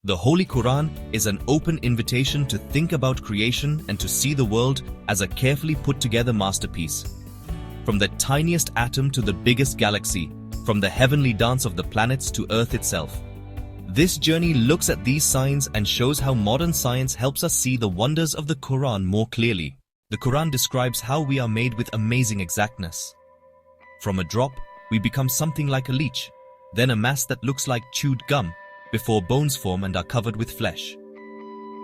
The Holy Quran is an open invitation to think about creation and to see the world as a carefully put together masterpiece. From the tiniest atom to the biggest galaxy, from the heavenly dance of the planets to Earth itself. This journey looks at these signs and shows how modern science helps us see the wonders of the Quran more clearly. The Quran describes how we are made with amazing exactness. From a drop, we become something like a leech, then a mass that looks like chewed gum, before bones form and are covered with flesh.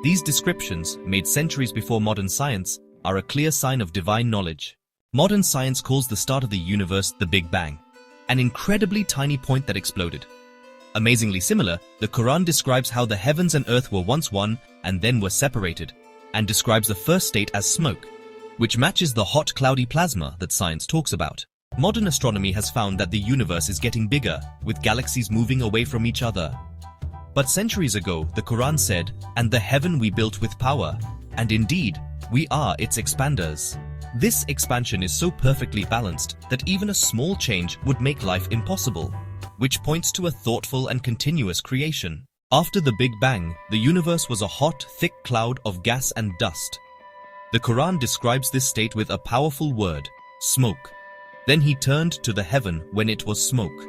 These descriptions, made centuries before modern science, are a clear sign of divine knowledge. Modern science calls the start of the universe the Big Bang, an incredibly tiny point that exploded. Amazingly similar, the Quran describes how the heavens and earth were once one and then were separated, and describes the first state as smoke, which matches the hot cloudy plasma that science talks about. Modern astronomy has found that the universe is getting bigger, with galaxies moving away from each other. But centuries ago, the Quran said, "And the heaven we built with power, and indeed, we are its expanders." This expansion is so perfectly balanced that even a small change would make life impossible, which points to a thoughtful and continuous creation. After the Big Bang, the universe was a hot, thick cloud of gas and dust. The Quran describes this state with a powerful word, smoke. Then he turned to the heaven when it was smoke.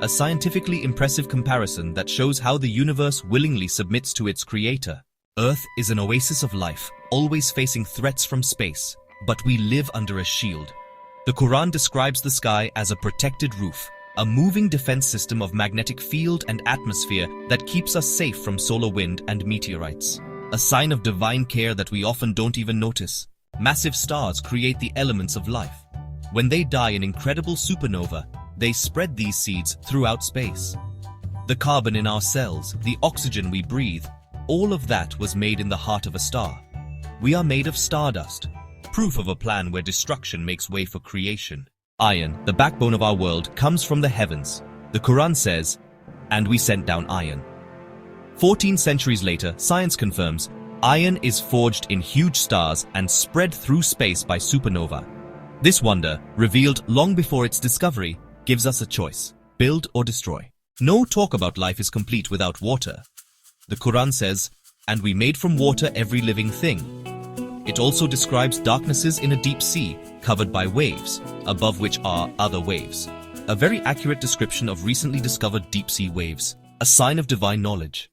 A scientifically impressive comparison that shows how the universe willingly submits to its creator. Earth is an oasis of life, always facing threats from space, but we live under a shield. The Quran describes the sky as a protected roof, a moving defense system of magnetic field and atmosphere that keeps us safe from solar wind and meteorites. A sign of divine care that we often don't even notice. Massive stars create the elements of life. When they die in incredible supernova, they spread these seeds throughout space. The carbon in our cells, the oxygen we breathe, all of that was made in the heart of a star. We are made of stardust, proof of a plan where destruction makes way for creation. Iron, the backbone of our world, comes from the heavens. The Quran says, "And we sent down iron." 14 centuries later, science confirms, iron is forged in huge stars and spread through space by supernova. This wonder, revealed long before its discovery, gives us a choice: build or destroy. No talk about life is complete without water. The Quran says, "And we made from water every living thing." It also describes darknesses in a deep sea, covered by waves, above which are other waves. A very accurate description of recently discovered deep sea waves, a sign of divine knowledge.